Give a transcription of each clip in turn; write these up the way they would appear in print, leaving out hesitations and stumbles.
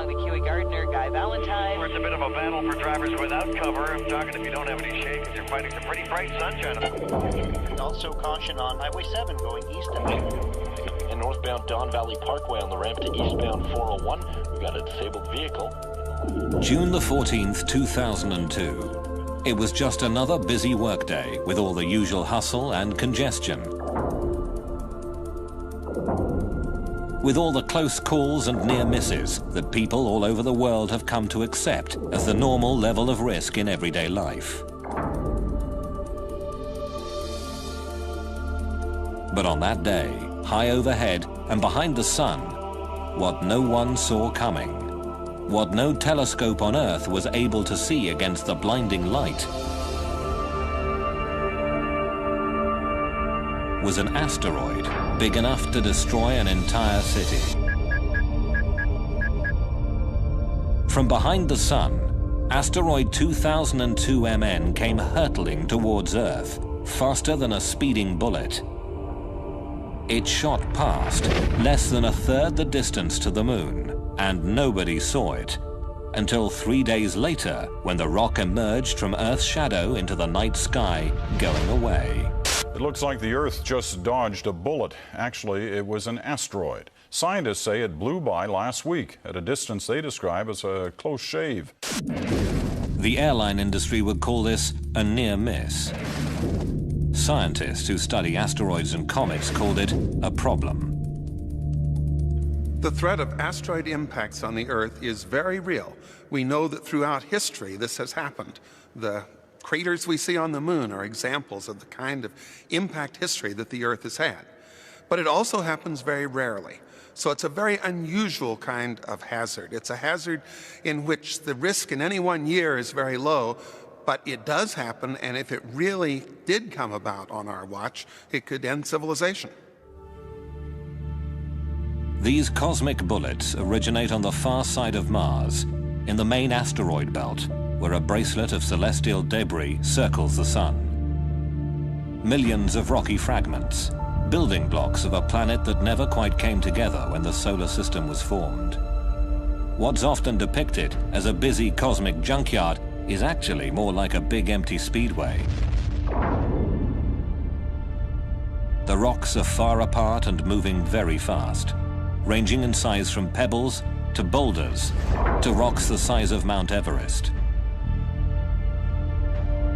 along the Kiwi Gardner, Guy Valentine. It's a bit of a battle for drivers without cover. I'm talking if you don't have any shade, because you're fighting some pretty bright sunshine. And also caution on Highway 7 going east and and northbound Don Valley Parkway on the ramp to eastbound 401. We've got a disabled vehicle. June the 14th, 2002. It was just another busy workday with all the usual hustle and congestion. With all the close calls and near misses that people all over the world have come to accept as the normal level of risk in everyday life. But on that day, high overhead and behind the sun, what no one saw coming, what no telescope on Earth was able to see against the blinding light, was an asteroid big enough to destroy an entire city. From behind the sun, asteroid 2002 MN came hurtling towards Earth, faster than a speeding bullet. It shot past, less than a third the distance to the moon, and nobody saw it, until 3 days later, when the rock emerged from Earth's shadow into the night sky, going away. It looks like the Earth just dodged a bullet. Actually, it was an asteroid. Scientists say it blew by last week at a distance they describe as a close shave. The airline industry would call this a near miss. Scientists who study asteroids and comets called it a problem. The threat of asteroid impacts on the Earth is very real. We know that throughout history this has happened. The craters we see on the moon are examples of the kind of impact history that the Earth has had. But it also happens very rarely. So it's a very unusual kind of hazard. It's a hazard in which the risk in any one year is very low, but it does happen, and if it really did come about on our watch, it could end civilization. These cosmic bullets originate on the far side of Mars, in the main asteroid belt, where a bracelet of celestial debris circles the sun. Millions of rocky fragments, building blocks of a planet that never quite came together when the solar system was formed. What's often depicted as a busy cosmic junkyard is actually more like a big empty speedway. The rocks are far apart and moving very fast, ranging in size from pebbles to boulders to rocks the size of Mount Everest.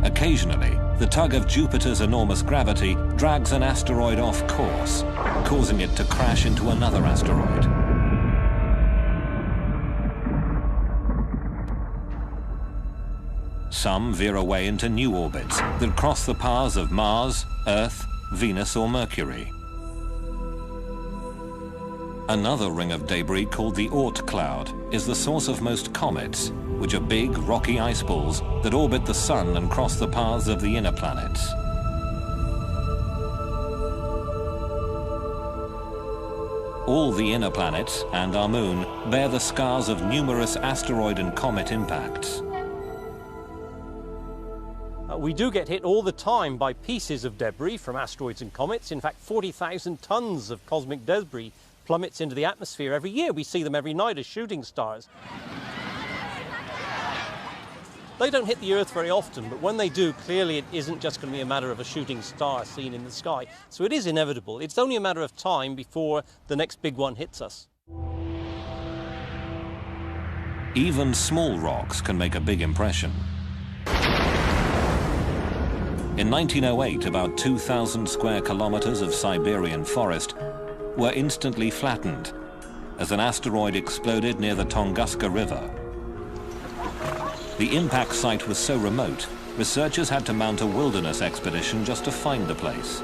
Occasionally, the tug of Jupiter's enormous gravity drags an asteroid off course, causing it to crash into another asteroid. Some veer away into new orbits that cross the paths of Mars, Earth, Venus or Mercury. Another ring of debris called the Oort cloud is the source of most comets, which are big, rocky ice balls that orbit the sun and cross the paths of the inner planets. All the inner planets and our moon bear the scars of numerous asteroid and comet impacts. We do get hit all the time by pieces of debris from asteroids and comets. In fact, 40,000 tons of cosmic debris plummets into the atmosphere every year. We see them every night as shooting stars. They don't hit the Earth very often, but when they do, clearly it isn't just going to be a matter of a shooting star seen in the sky. So it is inevitable. It's only a matter of time before the next big one hits us. Even small rocks can make a big impression. In 1908, about 2,000 square kilometers of Siberian forest were instantly flattened as an asteroid exploded near the Tunguska River. The impact site was so remote, researchers had to mount a wilderness expedition just to find the place.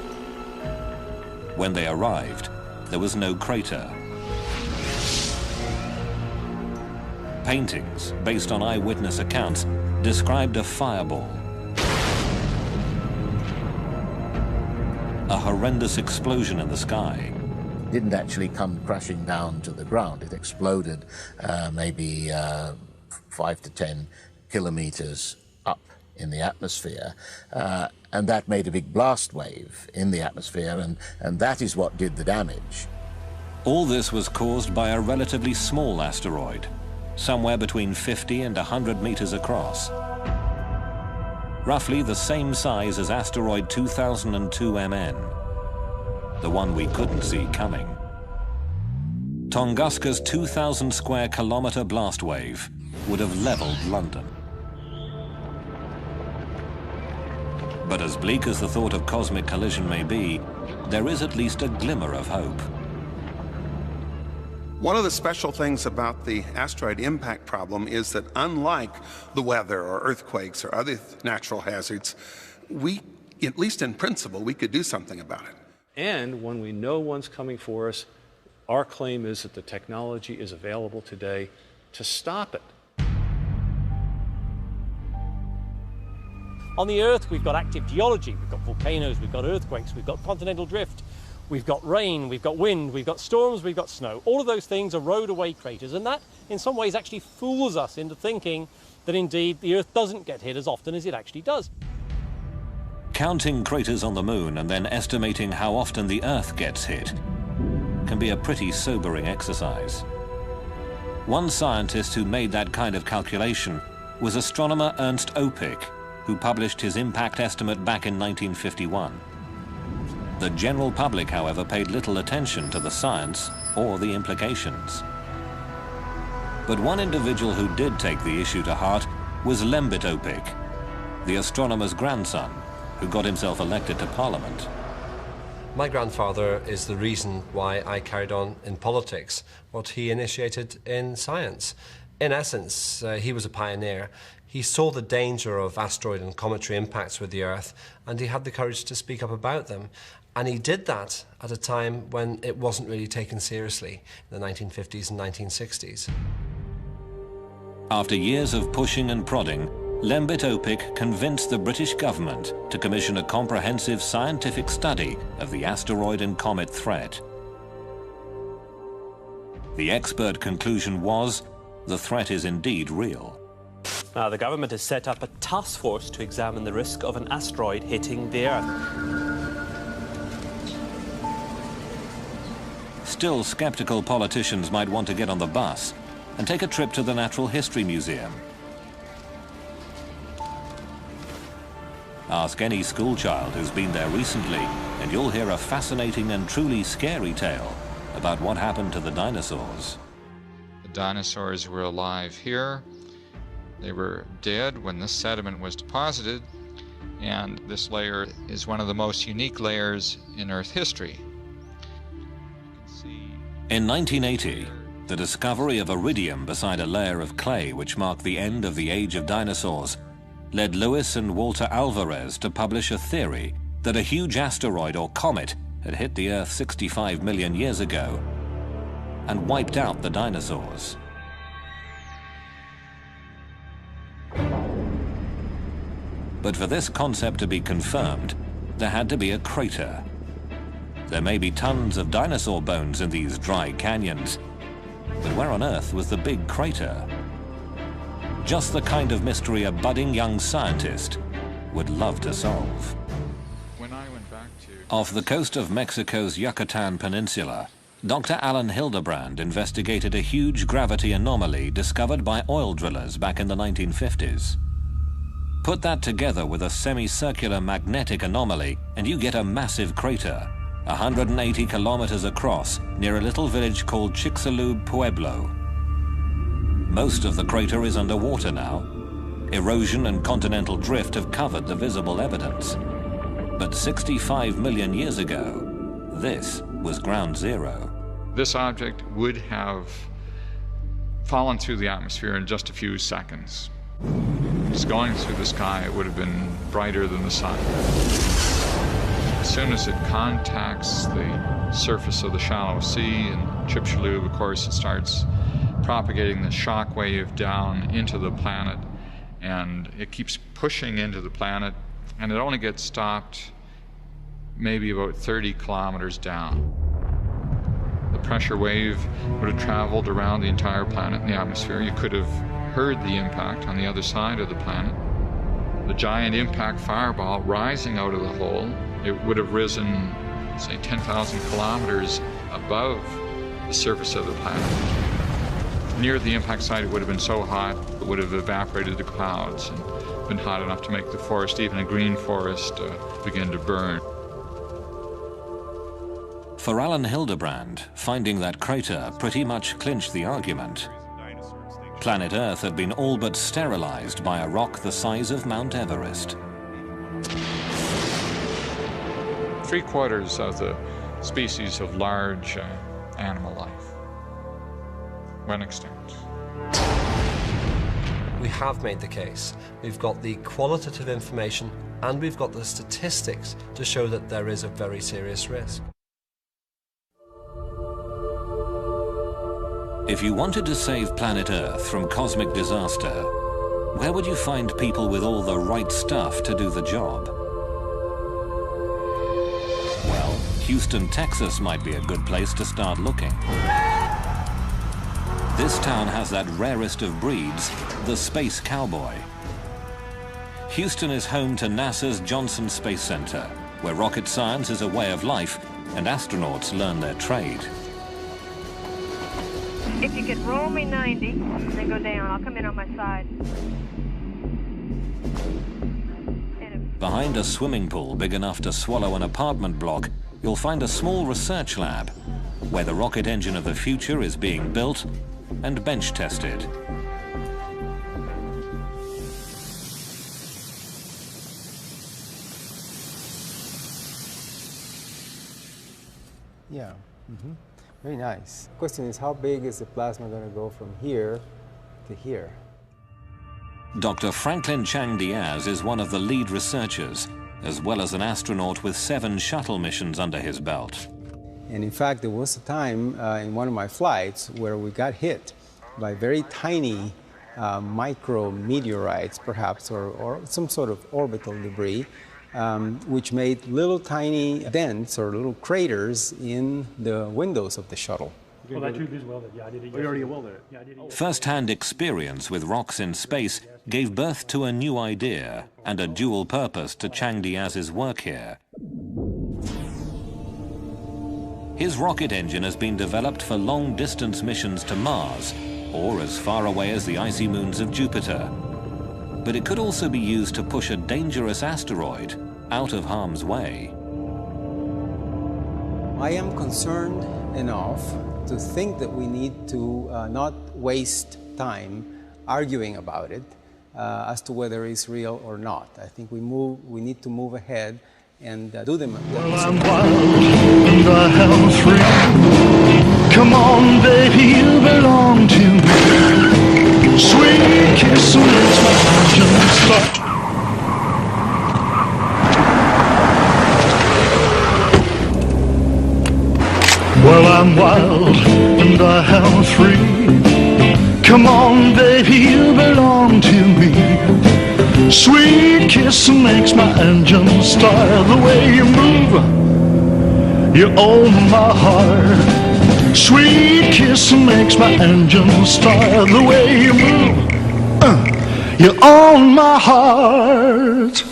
When they arrived, there was no crater. Paintings, based on eyewitness accounts, described a fireball. A horrendous explosion in the sky. Didn't actually come crashing down to the ground. It exploded maybe 5 to 10 kilometers up in the atmosphere, and that made a big blast wave in the atmosphere, and that is what did the damage. All this was caused by a relatively small asteroid. somewhere between 50 and 100 meters across. Roughly the same size as asteroid 2002 MN, the one we couldn't see coming. Tunguska's 2,000 square kilometer blast wave would have leveled London. But as bleak as the thought of cosmic collision may be, there is at least a glimmer of hope. One of the special things about the asteroid impact problem is that unlike the weather or earthquakes or other natural hazards, we, at least in principle, we could do something about it. And when we know one's coming for us, our claim is that the technology is available today to stop it. On the Earth, we've got active geology, we've got volcanoes, we've got earthquakes, we've got continental drift, we've got rain, we've got wind, we've got storms, we've got snow. All of those things erode away craters, and that, in some ways, actually fools us into thinking that indeed the Earth doesn't get hit as often as it actually does. Counting craters on the Moon and then estimating how often the Earth gets hit can be a pretty sobering exercise. One scientist who made that kind of calculation was astronomer Ernst Opic, who published his impact estimate back in 1951. The general public, however, paid little attention to the science or the implications. But one individual who did take the issue to heart was Lembit Opic, the astronomer's grandson, who got himself elected to Parliament. My grandfather is the reason why I carried on in politics, what he initiated in science. In essence, he was a pioneer. He saw the danger of asteroid and cometary impacts with the Earth, and he had the courage to speak up about them. And he did that at a time when it wasn't really taken seriously, in the 1950s and 1960s. After years of pushing and prodding, Lembit Opic convinced the British government to commission a comprehensive scientific study of the asteroid and comet threat. The expert conclusion was, the threat is indeed real. Now, the government has set up a task force to examine the risk of an asteroid hitting the Earth. Still, skeptical politicians might want to get on the bus and take a trip to the Natural History Museum. Ask any schoolchild who's been there recently, and you'll hear a fascinating and truly scary tale about what happened to the dinosaurs. The dinosaurs were alive here. They were dead when this sediment was deposited, and this layer is one of the most unique layers in Earth history. In 1980, the discovery of iridium beside a layer of clay which marked the end of the age of dinosaurs led Lewis and Walter Alvarez to publish a theory that a huge asteroid or comet had hit the Earth 65 million years ago and wiped out the dinosaurs. But for this concept to be confirmed, there had to be a crater. There may be tons of dinosaur bones in these dry canyons, but where on earth was the big crater? Just the kind of mystery a budding young scientist would love to solve. When I went back Off the coast of Mexico's Yucatan Peninsula, Dr. Alan Hildebrand investigated a huge gravity anomaly discovered by oil drillers back in the 1950s. Put that together with a semicircular magnetic anomaly, and you get a massive crater, 180 kilometers across, near a little village called Chicxulub Pueblo. Most of the crater is underwater now. Erosion and continental drift have covered the visible evidence. But 65 million years ago, this was ground zero. This object would have fallen through the atmosphere in just a few seconds. Just going through the sky, it would have been brighter than the sun. As soon as it contacts the surface of the shallow sea in Chicxulub, of course, it starts propagating the shock wave down into the planet, and it keeps pushing into the planet, and it only gets stopped maybe about 30 kilometers down. The pressure wave would have traveled around the entire planet in the atmosphere. You could have heard the impact on the other side of the planet. The giant impact fireball rising out of the hole, it would have risen, say, 10,000 kilometers above the surface of the planet. Near the impact site, it would have been so hot, it would have evaporated the clouds and been hot enough to make the forest, even a green forest, begin to burn. For Alan Hildebrand, finding that crater pretty much clinched the argument. Planet Earth had been all but sterilized by a rock the size of Mount Everest. 3/4 of the species of large animal life went extinct. We have made the case. We've got the qualitative information and we've got the statistics to show that there is a very serious risk. If you wanted to save planet Earth from cosmic disaster, where would you find people with all the right stuff to do the job? Well, Houston, Texas might be a good place to start looking. This town has that rarest of breeds, the space cowboy. Houston is home to NASA's Johnson Space Center, where rocket science is a way of life and astronauts learn their trade. If you could roll me 90 and then go down, I'll come in on my side. Behind a swimming pool big enough to swallow an apartment block, you'll find a small research lab where the rocket engine of the future is being built and bench tested. Yeah. Very nice. The question is, how big is the plasma going to go from here to here? Dr. Franklin Chang Diaz is one of the lead researchers, as well as an astronaut with 7 shuttle missions under his belt. And in fact, there was a time in one of my flights where we got hit by very tiny micro meteorites, perhaps, or some sort of orbital debris, which made little tiny dents or little craters in the windows of the shuttle. Well, that tube is welded. Yeah, I did it. You already welded it. Yeah, I did it. First-hand experience with rocks in space gave birth to a new idea and a dual purpose to Chang Diaz's work here. His rocket engine has been developed for long-distance missions to Mars, or as far away as the icy moons of Jupiter. But it could also be used to push a dangerous asteroid out of harm's way. I am concerned enough to think that we need to not waste time arguing about it as to whether it's real or not. I think we need to move ahead and do them. Well, I'm wild and the hell's free. Come on, baby, you belong to me. Sweet kiss makes my engine start. Well, I'm wild and the hell's free. Come on, baby, you belong to me. Sweet kiss makes my engine start. The way you move, you own my heart. Sweet kiss makes my engine start. The way you move, you own my heart.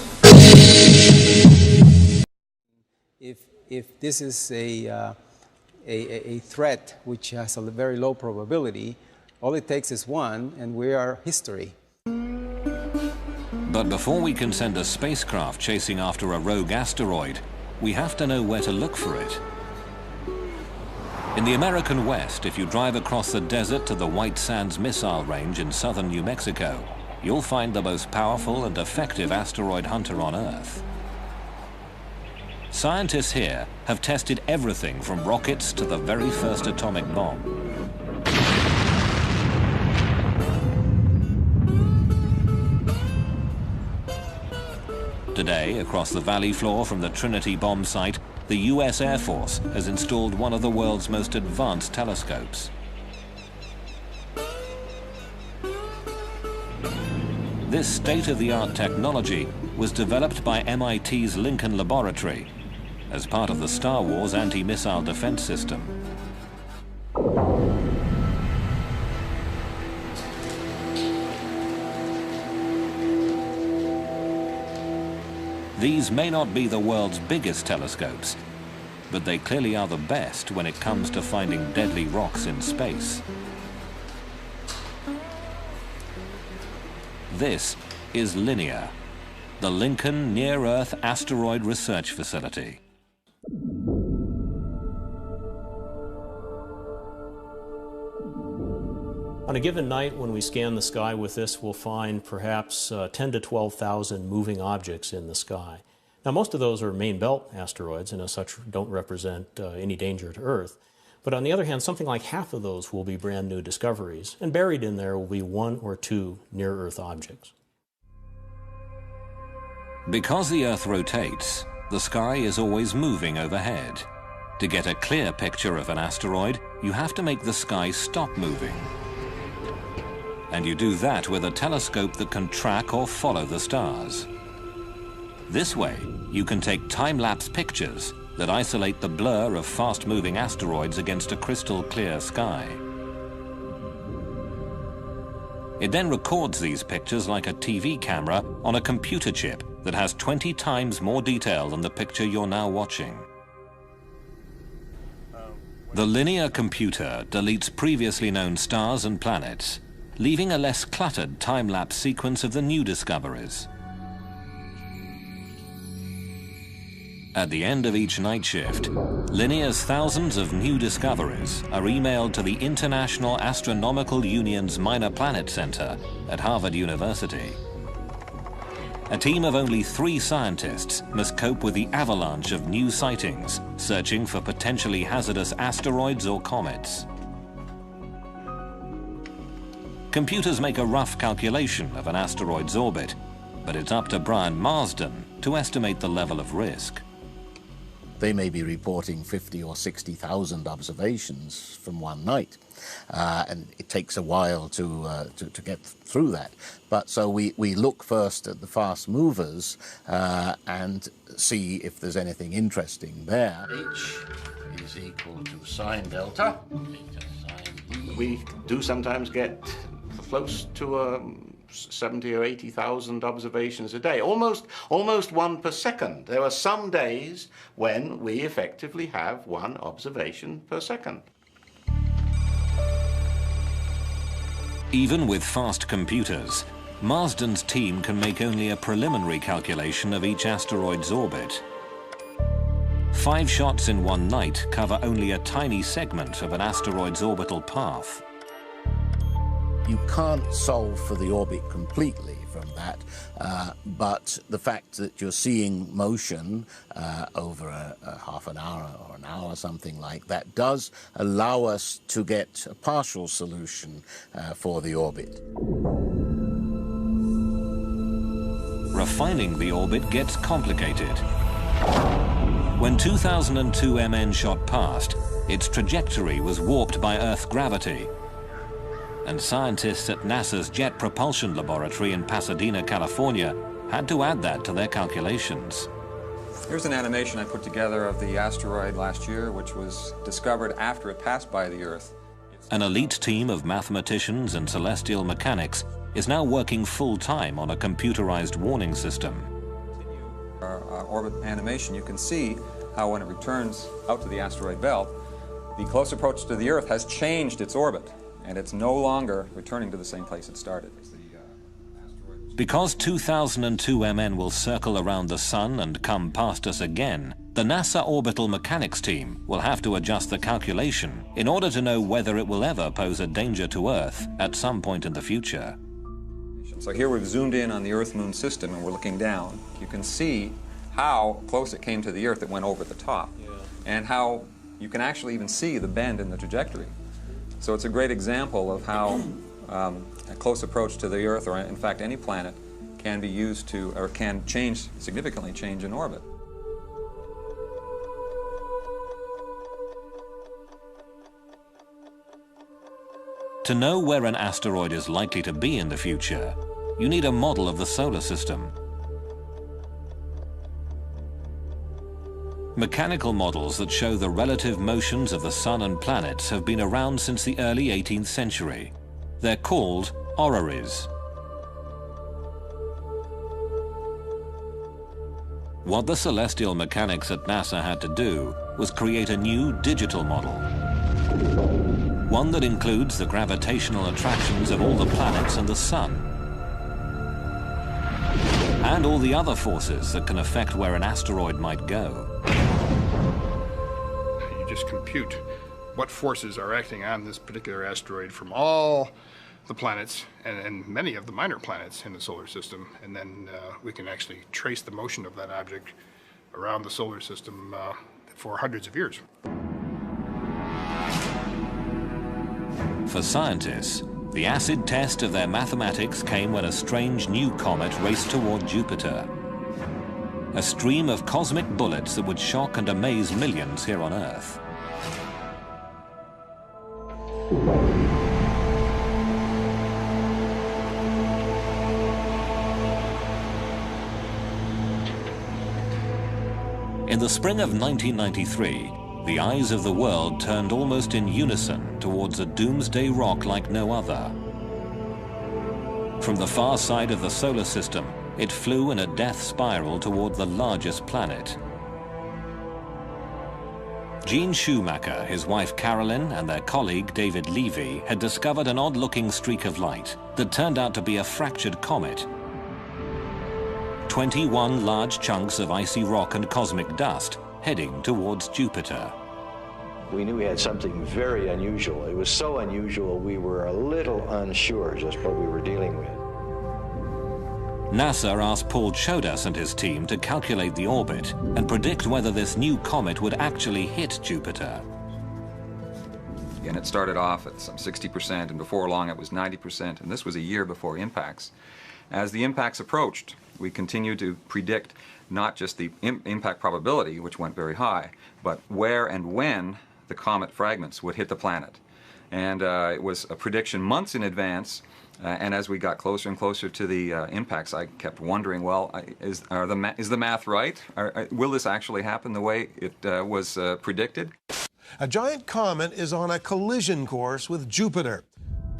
If this is a threat which has a very low probability, all it takes is one, and we are history. But before we can send a spacecraft chasing after a rogue asteroid, we have to know where to look for it. In the American West, if you drive across the desert to the White Sands Missile Range in southern New Mexico, you'll find the most powerful and effective asteroid hunter on Earth. Scientists here have tested everything from rockets to the very first atomic bomb. Today, across the valley floor from the Trinity bomb site, the US Air Force has installed one of the world's most advanced telescopes. This state-of-the-art technology was developed by MIT's Lincoln Laboratory as part of the Star Wars anti-missile defense system. These may not be the world's biggest telescopes, but they clearly are the best when it comes to finding deadly rocks in space. This is Linear, the Lincoln Near-Earth Asteroid Research Facility. On a given night, when we scan the sky with this, we'll find perhaps 10 to 12,000 moving objects in the sky. Now, most of those are main belt asteroids, and as such don't represent any danger to Earth. But on the other hand, something like half of those will be brand new discoveries, and buried in there will be 1 or 2 near-Earth objects. Because the Earth rotates, the sky is always moving overhead. To get a clear picture of an asteroid, you have to make the sky stop moving. And you do that with a telescope that can track or follow the stars. This way, you can take time-lapse pictures that isolate the blur of fast-moving asteroids against a crystal-clear sky. It then records these pictures like a TV camera on a computer chip that has 20 times more detail than the picture you're now watching. The linear computer deletes previously known stars and planets, leaving a less cluttered time-lapse sequence of the new discoveries. At the end of each night shift, Linear's thousands of new discoveries are emailed to the International Astronomical Union's Minor Planet Center at Harvard University. A team of only 3 scientists must cope with the avalanche of new sightings, searching for potentially hazardous asteroids or comets. Computers make a rough calculation of an asteroid's orbit, but it's up to Brian Marsden to estimate the level of risk. They may be reporting 50 or 60,000 observations from one night, and it takes a while to get through that. But so we look first at the fast movers and see if there's anything interesting there. H is equal to sine delta. We do sometimes get close to 70 or 80,000 observations a day, almost 1 per second. There are some days when we effectively have 1 observation per second. Even with fast computers, Marsden's team can make only a preliminary calculation of each asteroid's orbit. 5 shots in one night cover only a tiny segment of an asteroid's orbital path. You can't solve for the orbit completely from that, but the fact that you're seeing motion over a half an hour or an hour, something like that, does allow us to get a partial solution for the orbit. Refining the orbit gets complicated. When 2002 MN shot past, its trajectory was warped by Earth gravity, and scientists at NASA's Jet Propulsion Laboratory in Pasadena, California, had to add that to their calculations. Here's an animation I put together of the asteroid last year, which was discovered after it passed by the Earth. An elite team of mathematicians and celestial mechanics is now working full-time on a computerized warning system. Our orbit animation, you can see how when it returns out to the asteroid belt, the close approach to the Earth has changed its orbit, and it's no longer returning to the same place it started. Because 2002 MN will circle around the Sun and come past us again, the NASA Orbital Mechanics team will have to adjust the calculation in order to know whether it will ever pose a danger to Earth at some point in the future. So here we've zoomed in on the Earth-Moon system and we're looking down. You can see how close it came to the Earth. It went over the top, and how you can actually even see the bend in the trajectory. So it's a great example of how a close approach to the Earth, or in fact any planet, can be used to, or can change, significantly change in orbit. To know where an asteroid is likely to be in the future, you need a model of the solar system. Mechanical models that show the relative motions of the Sun and planets have been around since the early 18th century. They're called orreries. What the celestial mechanics at NASA had to do was create a new digital model. One that includes the gravitational attractions of all the planets and the Sun. and all the other forces that can affect where an asteroid might go. You just compute what forces are acting on this particular asteroid from all the planets and many of the minor planets in the solar system, and then we can actually trace the motion of that object around the solar system for hundreds of years. For scientists, the acid test of their mathematics came when a strange new comet raced toward Jupiter. A stream of cosmic bullets that would shock and amaze millions here on Earth. In the spring of 1993, the eyes of the world turned almost in unison towards a doomsday rock like no other. From the far side of the solar system, it flew in a death spiral toward the largest planet. Gene Schumacher, his wife Carolyn, and their colleague David Levy had discovered an odd-looking streak of light that turned out to be a fractured comet. 21 large chunks of icy rock and cosmic dust heading towards Jupiter. We knew we had something very unusual. It was so unusual we were a little unsure just what we were dealing with. NASA asked Paul Chodas and his team to calculate the orbit and predict whether this new comet would actually hit Jupiter. And it started off at some 60%, and before long it was 90%, and this was a year before impacts. As the impacts approached, we continued to predict not just the impact probability, which went very high, but where and when the comet fragments would hit the planet. And it was a prediction months in advance, and as we got closer and closer to the impacts, I kept wondering, well, is the math right? Will this actually happen the way it was predicted? A giant comet is on a collision course with Jupiter.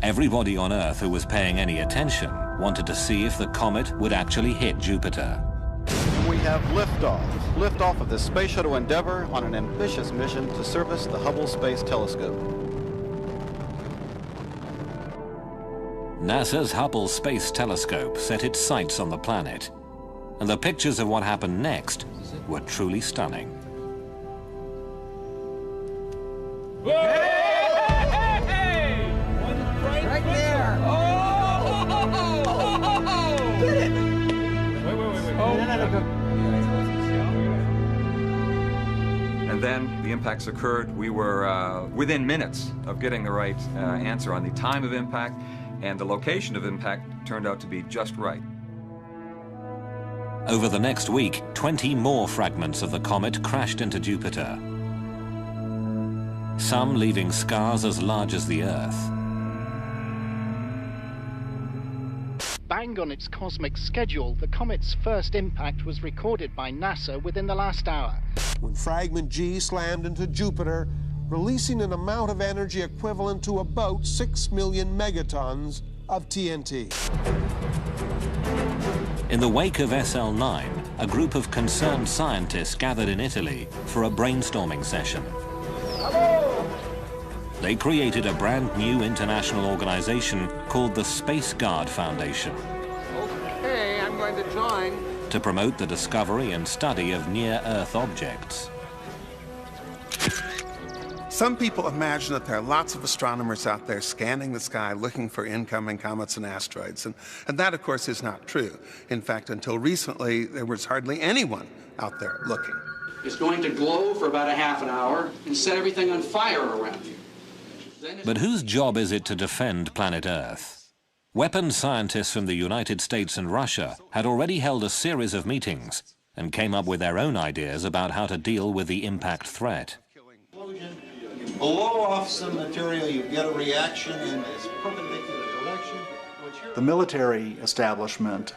Everybody on Earth who was paying any attention wanted to see if the comet would actually hit Jupiter. We have liftoff. Liftoff of the Space Shuttle Endeavour on an ambitious mission to service the Hubble Space Telescope. NASA's Hubble Space Telescope set its sights on the planet, and the pictures of what happened next were truly stunning. Right there! Get it! Wait. Oh, And then the impacts occurred. We were within minutes of getting the right answer on the time of impact, and the location of impact turned out to be just right. Over the next week, 20 more fragments of the comet crashed into Jupiter, some leaving scars as large as the Earth. Bang on its cosmic schedule, the comet's first impact was recorded by NASA within the last hour. When fragment G slammed into Jupiter, releasing an amount of energy equivalent to about 6 million megatons of TNT. In the wake of SL9, a group of concerned scientists gathered in Italy for a brainstorming session. They created a brand new international organization called the Space Guard Foundation. Okay, I'm going to join. To promote the discovery and study of near-Earth objects. Some people imagine that there are lots of astronomers out there scanning the sky looking for incoming comets and asteroids, and that, of course, is not true. In fact, until recently, there was hardly anyone out there looking. It's going to glow for about a half an hour and set everything on fire around you. But whose job is it to defend planet Earth? Weapons scientists from the United States and Russia had already held a series of meetings and came up with their own ideas about how to deal with the impact threat. You blow off some material, you get a reaction in this perpendicular direction. The military establishment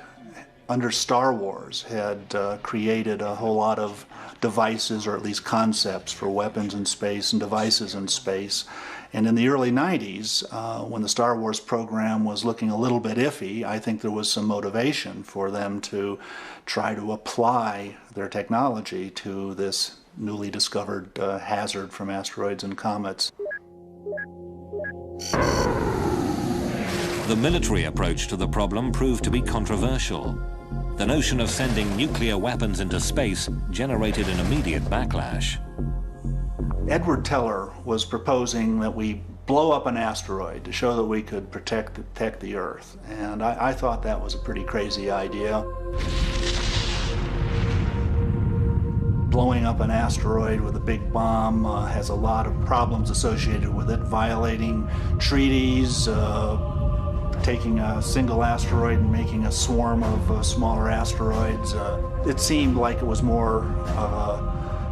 under Star Wars had created a whole lot of devices, or at least concepts, for weapons in space and devices in space. And in the early 90s, when the Star Wars program was looking a little bit iffy, I think there was some motivation for them to try to apply their technology to this newly discovered hazard from asteroids and comets. The military approach to the problem proved to be controversial. The notion of sending nuclear weapons into space generated an immediate backlash. Edward Teller was proposing that we blow up an asteroid to show that we could protect the Earth. And I thought that was a pretty crazy idea. Blowing up an asteroid with a big bomb has a lot of problems associated with it, violating treaties, taking a single asteroid and making a swarm of smaller asteroids. It seemed like it was more of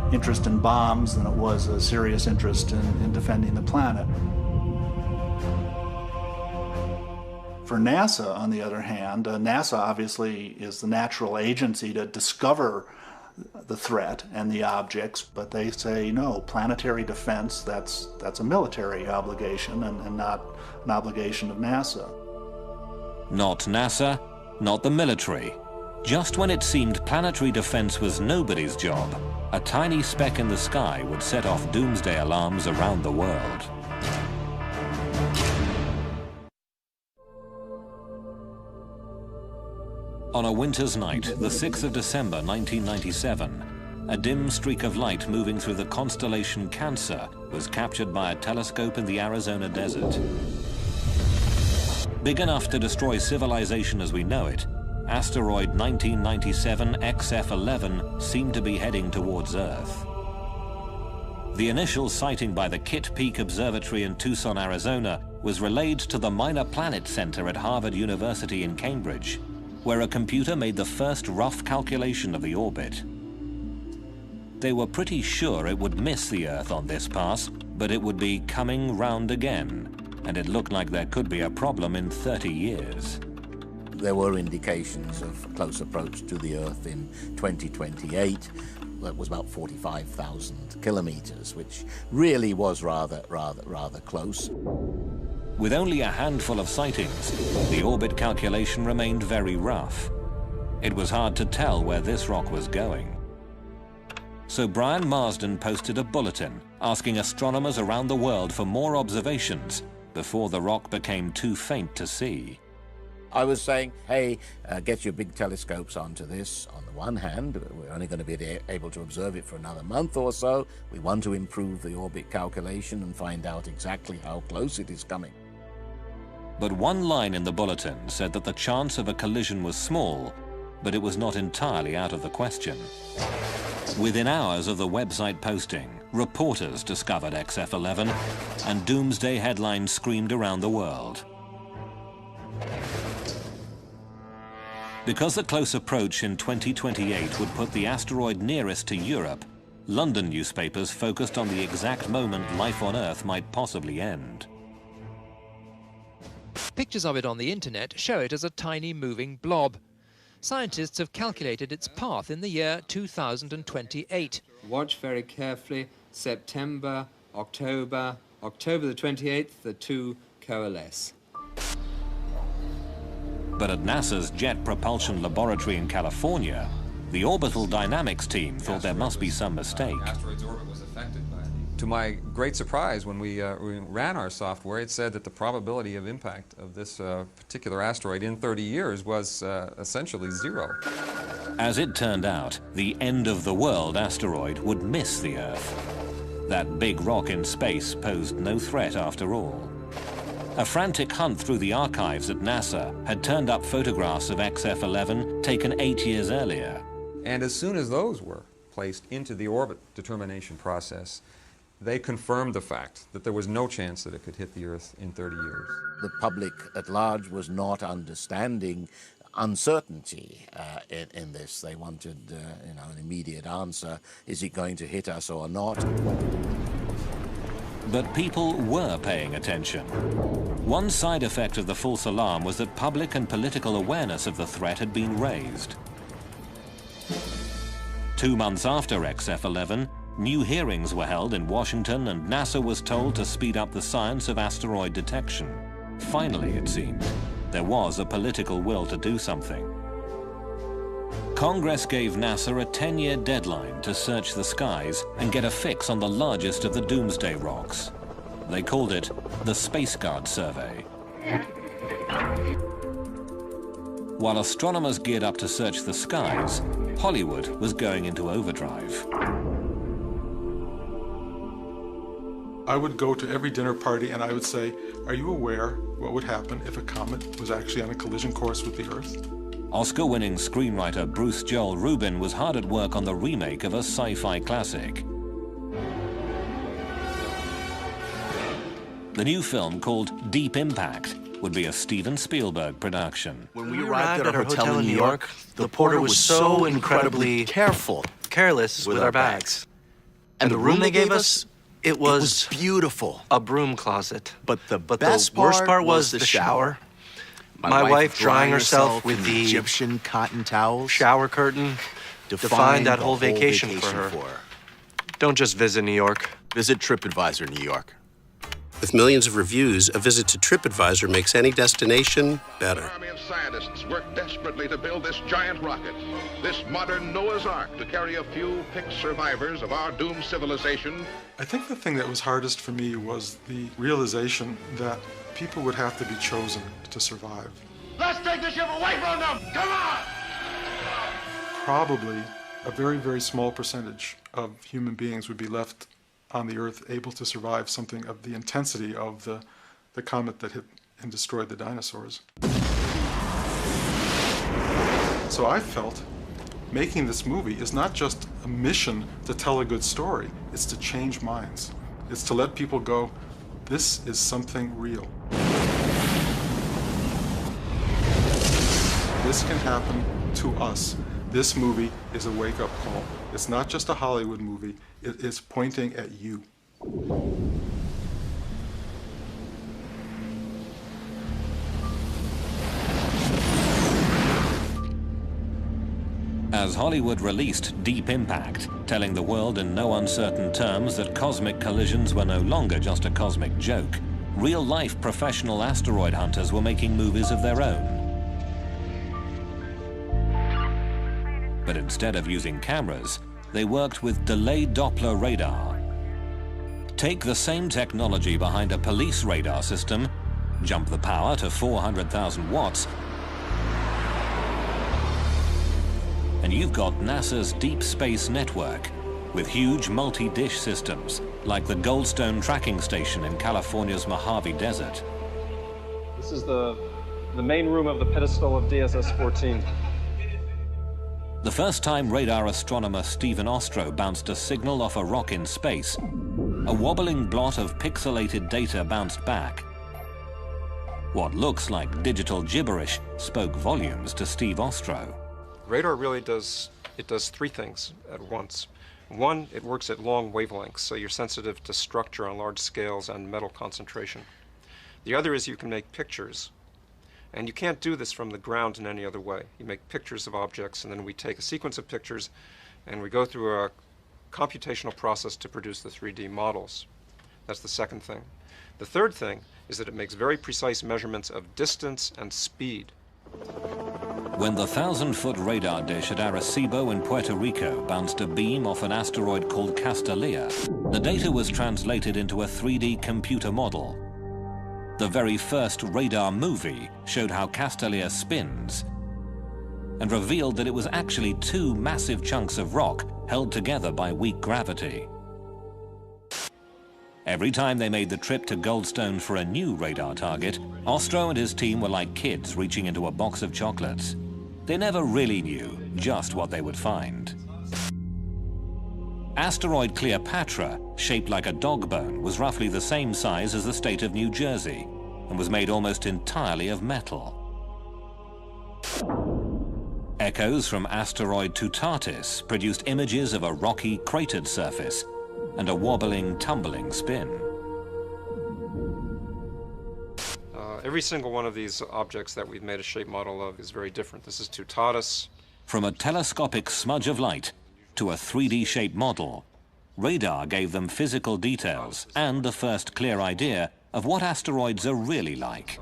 an interest in bombs than it was a serious interest in defending the planet. For NASA, on the other hand, NASA obviously is the natural agency to discover the threat and the objects, but they say no, planetary defense, that's a military obligation and not an obligation of NASA. Not NASA, not the military. Just when it seemed planetary defense was nobody's job, a tiny speck in the sky would set off doomsday alarms around the world. On a winter's night, the 6th of December 1997, a dim streak of light moving through the constellation Cancer was captured by a telescope in the Arizona desert. Big enough to destroy civilization as we know it, asteroid 1997 XF11 seemed to be heading towards Earth. The initial sighting by the Kitt Peak Observatory in Tucson, Arizona, was relayed to the Minor Planet Center at Harvard University in Cambridge, where a computer made the first rough calculation of the orbit. They were pretty sure it would miss the Earth on this pass, but it would be coming round again, and it looked like there could be a problem in 30 years. There were indications of close approach to the Earth in 2028. That was about 45,000 kilometers, which really was rather close. With only a handful of sightings, the orbit calculation remained very rough. It was hard to tell where this rock was going. So Brian Marsden posted a bulletin asking astronomers around the world for more observations before the rock became too faint to see. I was saying, hey, get your big telescopes onto this. On the one hand, we're only going to be able to observe it for another month or so. We want to improve the orbit calculation and find out exactly how close it is coming. But one line in the bulletin said that the chance of a collision was small, but it was not entirely out of the question. Within hours of the website posting, reporters discovered XF11, and doomsday headlines screamed around the world. Because the close approach in 2028 would put the asteroid nearest to Europe, London newspapers focused on the exact moment life on Earth might possibly end. Pictures of it on the internet show it as a tiny moving blob. Scientists have calculated its path in the year 2028. Watch very carefully. September, October the 28th, the two coalesce. But at NASA's Jet Propulsion Laboratory in California, the orbital dynamics team thought there must be some mistake. The asteroid's orbit was affected by it. To my great surprise, when we ran our software, it said that the probability of impact of this particular asteroid in 30 years was essentially zero. As it turned out, the end-of-the-world asteroid would miss the Earth. That big rock in space posed no threat after all. A frantic hunt through the archives at NASA had turned up photographs of XF11 taken 8 years earlier. And as soon as those were placed into the orbit determination process, they confirmed the fact that there was no chance that it could hit the Earth in 30 years. The public at large was not understanding uncertainty in this. They wanted an immediate answer. Is it going to hit us or not? But people were paying attention. One side effect of the false alarm was that public and political awareness of the threat had been raised. 2 months after XF11, new hearings were held in Washington, and NASA was told to speed up the science of asteroid detection. Finally, it seemed, there was a political will to do something. Congress gave NASA a 10-year deadline to search the skies and get a fix on the largest of the doomsday rocks. They called it the Space Guard Survey. While astronomers geared up to search the skies, Hollywood was going into overdrive. I would go to every dinner party and I would say, are you aware what would happen if a comet was actually on a collision course with the Earth? Oscar-winning screenwriter Bruce Joel Rubin was hard at work on the remake of a sci-fi classic. The new film, called Deep Impact, would be a Steven Spielberg production. When we arrived at our hotel in New York, the porter was so incredibly careless with our bags. And the room they gave us, it was beautiful. A broom closet. But the worst part was the shower. My wife drying herself with the Egyptian cotton towels. Shower curtain defined that whole vacation for her. Don't just visit New York. Visit TripAdvisor New York. With millions of reviews, a visit to TripAdvisor makes any destination better. An army of scientists work desperately to build this giant rocket, this modern Noah's Ark to carry a few picked survivors of our doomed civilization. I think the thing that was hardest for me was the realization that people would have to be chosen to survive. Let's take the ship away from them! Come on! Probably a very, very small percentage of human beings would be left on the Earth able to survive something of the intensity of the comet that hit and destroyed the dinosaurs. So I felt making this movie is not just a mission to tell a good story, it's to change minds. It's to let people go, this is something real. This can happen to us. This movie is a wake-up call. It's not just a Hollywood movie, it is pointing at you. As Hollywood released Deep Impact, telling the world in no uncertain terms that cosmic collisions were no longer just a cosmic joke, real-life professional asteroid hunters were making movies of their own. But instead of using cameras, they worked with delayed Doppler radar. Take the same technology behind a police radar system, jump the power to 400,000 watts, and you've got NASA's Deep Space Network, with huge multi-dish systems, like the Goldstone tracking station in California's Mojave Desert. This is the main room of the pedestal of DSS-14. The first time radar astronomer Stephen Ostro bounced a signal off a rock in space, a wobbling blot of pixelated data bounced back. What looks like digital gibberish spoke volumes to Steve Ostro. Radar really does three things at once. One, it works at long wavelengths, so you're sensitive to structure on large scales and metal concentration. The other is you can make pictures. And you can't do this from the ground in any other way. You make pictures of objects, and then we take a sequence of pictures, and we go through a computational process to produce the 3D models. That's the second thing. The third thing is that it makes very precise measurements of distance and speed. When the 1,000-foot radar dish at Arecibo in Puerto Rico bounced a beam off an asteroid called Castalia, the data was translated into a 3D computer model. The very first radar movie showed how Castalia spins and revealed that it was actually two massive chunks of rock held together by weak gravity. Every time they made the trip to Goldstone for a new radar target, Ostro and his team were like kids reaching into a box of chocolates. They never really knew just what they would find. Asteroid Cleopatra, shaped like a dog bone, was roughly the same size as the state of New Jersey and was made almost entirely of metal. Echoes from asteroid Tutatis produced images of a rocky, cratered surface and a wobbling, tumbling spin. Every single one of these objects that we've made a shape model of is very different. This is Tutatis. From a telescopic smudge of light to a 3D-shaped model, radar gave them physical details and the first clear idea of what asteroids are really like.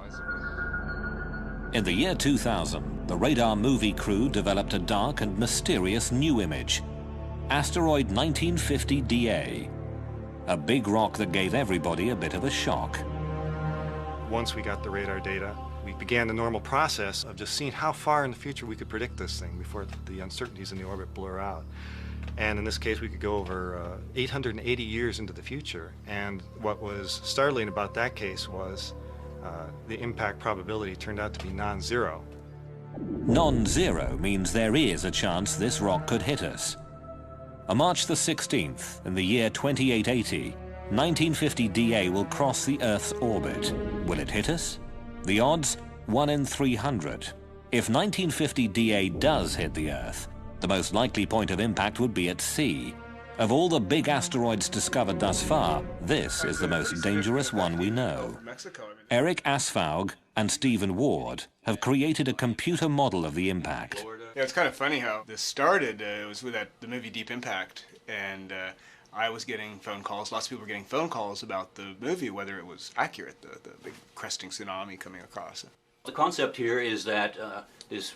In the year 2000, the radar movie crew developed a dark and mysterious new image, Asteroid 1950 DA, a big rock that gave everybody a bit of a shock. Once we got the radar data, We began the normal process of just seeing how far in the future we could predict this thing before the uncertainties in the orbit blur out. And in this case, we could go over 880 years into the future. And what was startling about that case was the impact probability turned out to be non-zero. Non-zero means there is a chance this rock could hit us. On March the 16th, in the year 2880, 1950 DA will cross the Earth's orbit. Will it hit us? The odds, 1 in 300. If 1950 DA does hit the Earth, the most likely point of impact would be at sea. Of all the big asteroids discovered thus far, this is the most dangerous one we know. Eric Asfaug and Stephen Ward have created a computer model of the impact. Yeah, it's kind of funny how this started. It was with the movie Deep Impact, and I was getting phone calls. Lots of people were getting phone calls about the movie, whether it was accurate, the big cresting tsunami coming across. The concept here is that this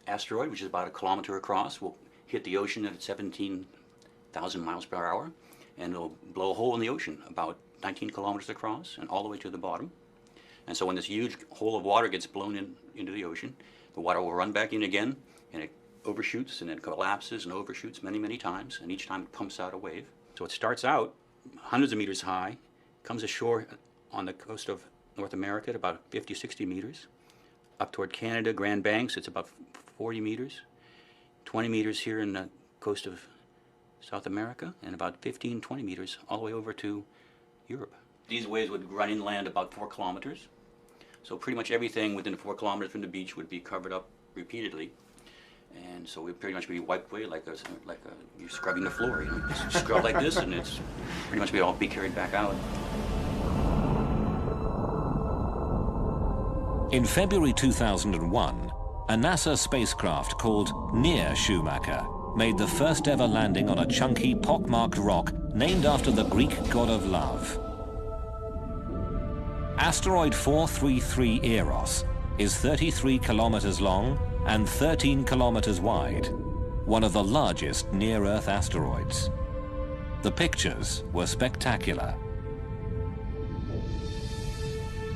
asteroid, which is about 1 kilometer across, will hit the ocean at 17,000 miles per hour, and it'll blow a hole in the ocean about 19 kilometers across and all the way to the bottom. And so when this huge hole of water gets blown into the ocean, the water will run back in again, and it overshoots and then collapses and overshoots many, many times, and each time it pumps out a wave. So it starts out hundreds of meters high, comes ashore on the coast of North America at about 50, 60 meters. Up toward Canada, Grand Banks, it's about 40 meters. 20 meters here in the coast of South America, and about 15, 20 meters all the way over to Europe. These waves would run inland about 4 kilometers. So pretty much everything within 4 kilometers from the beach would be covered up repeatedly. And so we'd pretty much be wiped away like you're scrubbing the floor. You know, just scrub like this, and it's pretty much all be carried back out. In February 2001, a NASA spacecraft called Near Schumacher made the first ever landing on a chunky, pockmarked rock named after the Greek god of love. Asteroid 433 Eros is 33 kilometers long and 13 kilometers wide, one of the largest near-Earth asteroids. The pictures were spectacular.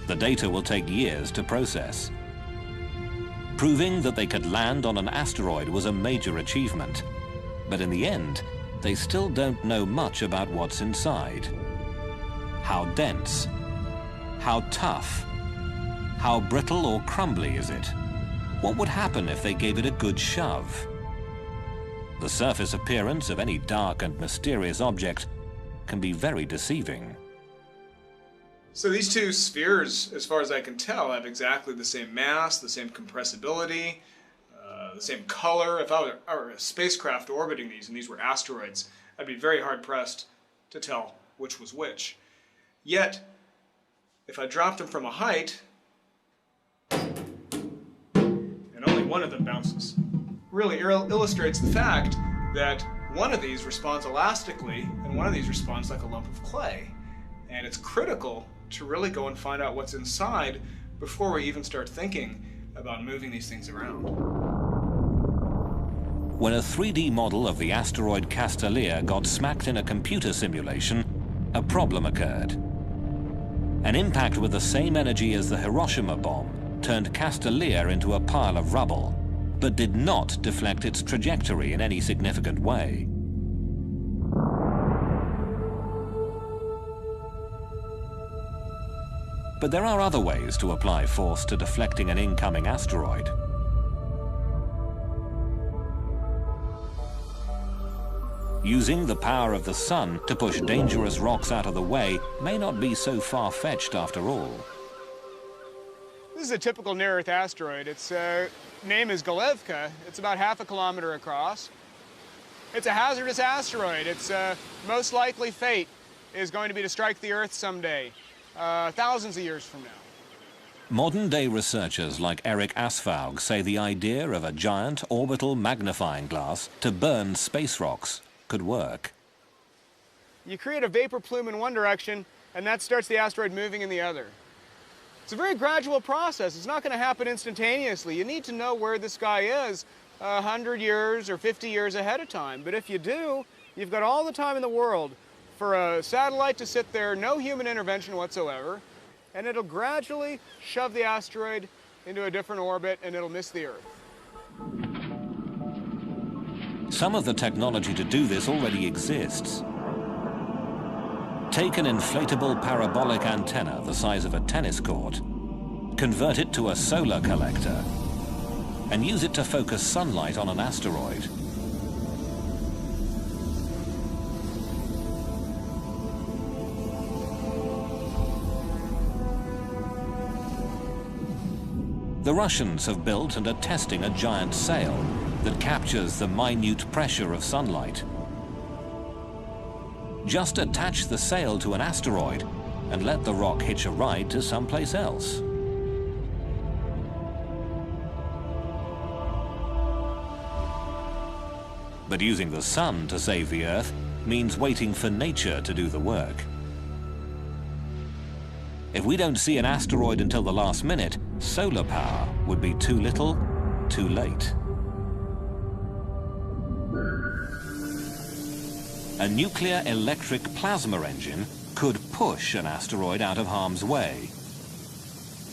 The data will take years to process. Proving that they could land on an asteroid was a major achievement, but in the end, they still don't know much about what's inside. How dense? How tough? How brittle or crumbly is it? What would happen if they gave it a good shove? The surface appearance of any dark and mysterious object can be very deceiving. So these two spheres, as far as I can tell, have exactly the same mass, the same compressibility, the same color. If I were a spacecraft orbiting these and these were asteroids, I'd be very hard-pressed to tell which was which. Yet, if I dropped them from a height, and only one of them bounces, really illustrates the fact that one of these responds elastically and one of these responds like a lump of clay. And it's critical to really go and find out what's inside before we even start thinking about moving these things around. When a 3D model of the asteroid Castellia got smacked in a computer simulation, a problem occurred. An impact with the same energy as the Hiroshima bomb turned Castellia into a pile of rubble, but did not deflect its trajectory in any significant way. But there are other ways to apply force to deflecting an incoming asteroid. Using the power of the sun to push dangerous rocks out of the way may not be so far-fetched after all. This is a typical near-Earth asteroid. Its name is Galevka. It's about 1/2 kilometer across. It's a hazardous asteroid. Its most likely fate is going to be to strike the Earth someday, thousands of years from now. Modern-day researchers like Eric Asfaug say the idea of a giant orbital magnifying glass to burn space rocks could work. You create a vapor plume in one direction, and that starts the asteroid moving in the other. It's a very gradual process. It's not going to happen instantaneously. You need to know where this guy is 100 years or 50 years ahead of time. But if you do, you've got all the time in the world for a satellite to sit there, no human intervention whatsoever, and it'll gradually shove the asteroid into a different orbit and it'll miss the Earth. Some of the technology to do this already exists. Take an inflatable parabolic antenna the size of a tennis court, convert it to a solar collector, and use it to focus sunlight on an asteroid. The Russians have built and are testing a giant sail that captures the minute pressure of sunlight. Just attach the sail to an asteroid and let the rock hitch a ride to someplace else. But using the sun to save the Earth means waiting for nature to do the work. If we don't see an asteroid until the last minute, solar power would be too little, too late. A nuclear electric plasma engine could push an asteroid out of harm's way.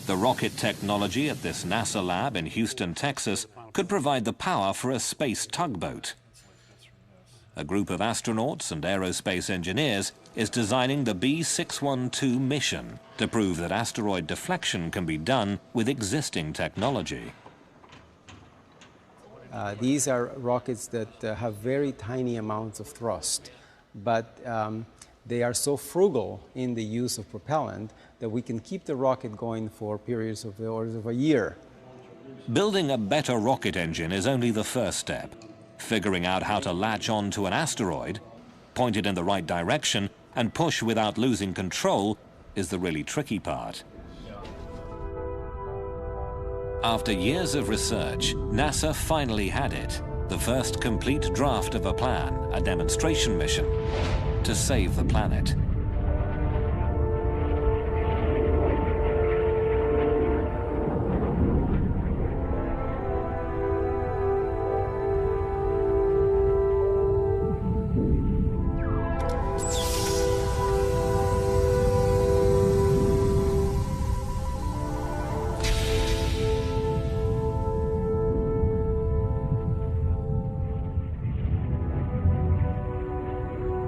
The rocket technology at this NASA lab in Houston, Texas, could provide the power for a space tugboat. A group of astronauts and aerospace engineers is designing the B612 mission to prove that asteroid deflection can be done with existing technology. These are rockets that have very tiny amounts of thrust, but they are so frugal in the use of propellant that we can keep the rocket going for periods of the orders of a year. Building a better rocket engine is only the first step. Figuring out how to latch on to an asteroid, point it in the right direction, and push without losing control is the really tricky part. After years of research, NASA finally had it, the first complete draft of a plan, a demonstration mission, to save the planet.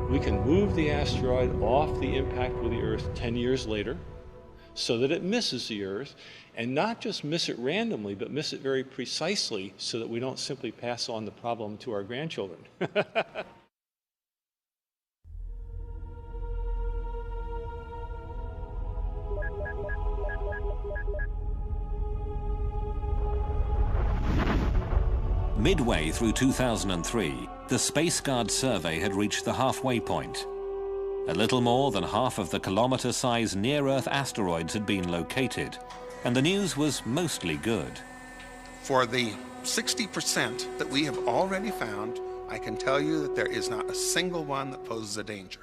We can move the asteroid off the impact with the Earth 10 years later so that it misses the Earth, and not just miss it randomly, but miss it very precisely so that we don't simply pass on the problem to our grandchildren. Midway through 2003, the Space Guard survey had reached the halfway point. A little more than half of the kilometer-sized near-Earth asteroids had been located, and the news was mostly good. For the 60% that we have already found, I can tell you that there is not a single one that poses a danger.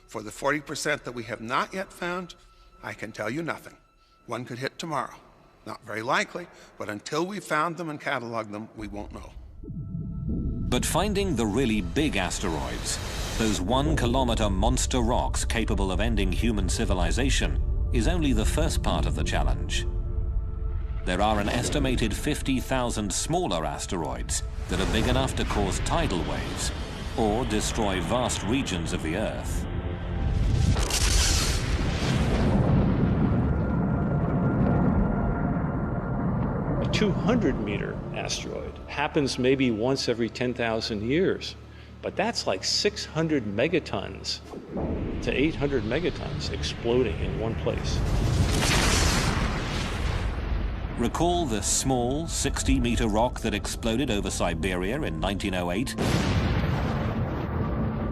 For the 40% that we have not yet found, I can tell you nothing. One could hit tomorrow. Not very likely, but until we've found them and cataloged them, we won't know. But finding the really big asteroids, those 1 kilometer monster rocks capable of ending human civilization, is only the first part of the challenge. There are an estimated 50,000 smaller asteroids that are big enough to cause tidal waves or destroy vast regions of the Earth. A 200-meter asteroid happens maybe once every 10,000 years, but that's like 600 megatons to 800 megatons exploding in one place. Recall the small 60-meter rock that exploded over Siberia in 1908?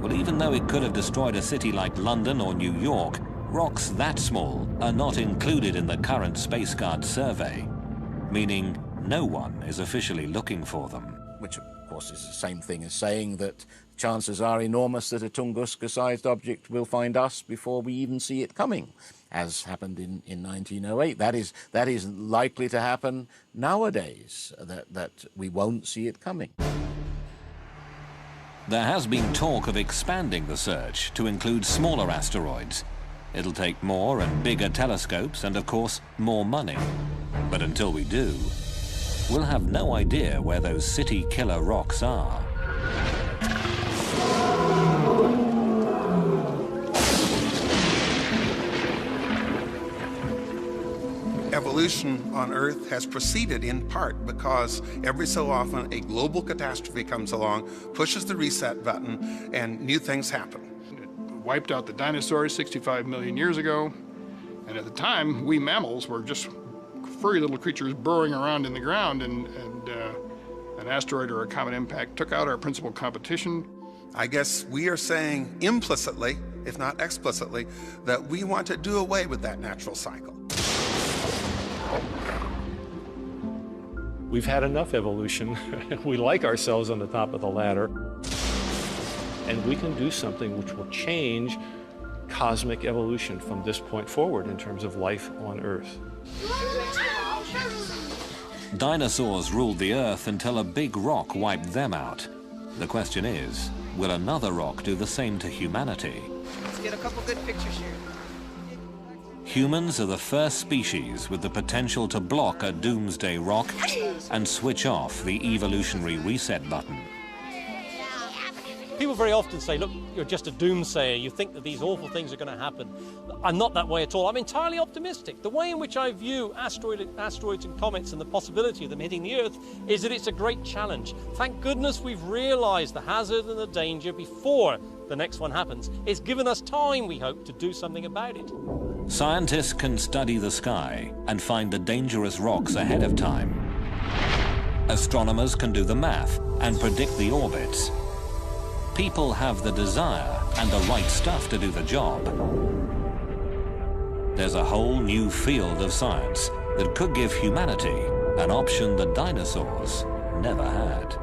Well, even though it could have destroyed a city like London or New York, rocks that small are not included in the current Space Guard survey, meaning no one is officially looking for them. Which, of course, is the same thing as saying that chances are enormous that a Tunguska-sized object will find us before we even see it coming, as happened in 1908. That is likely to happen nowadays, that we won't see it coming. There has been talk of expanding the search to include smaller asteroids. It'll take more and bigger telescopes and, of course, more money. But until we do, we'll have no idea where those city killer rocks are. Evolution on Earth has proceeded in part because every so often a global catastrophe comes along, pushes the reset button, and new things happen. It wiped out the dinosaurs 65 million years ago, and at the time, we mammals were just furry little creatures burrowing around in the ground, and an asteroid or a comet impact took out our principal competition. I guess we are saying implicitly, if not explicitly, that we want to do away with that natural cycle. We've had enough evolution. We like ourselves on the top of the ladder. And we can do something which will change cosmic evolution from this point forward in terms of life on Earth. Dinosaurs ruled the Earth until a big rock wiped them out. The question is, will another rock do the same to humanity? Let's get a couple good pictures here. Humans are the first species with the potential to block a doomsday rock and switch off the evolutionary reset button. People very often say, look, you're just a doomsayer. You think that these awful things are going to happen. I'm not that way at all. I'm entirely optimistic. The way in which I view asteroids and comets and the possibility of them hitting the Earth is that it's a great challenge. Thank goodness we've realized the hazard and the danger before the next one happens. It's given us time, we hope, to do something about it. Scientists can study the sky and find the dangerous rocks ahead of time. Astronomers can do the math and predict the orbits. People have the desire and the right stuff to do the job. There's a whole new field of science that could give humanity an option the dinosaurs never had.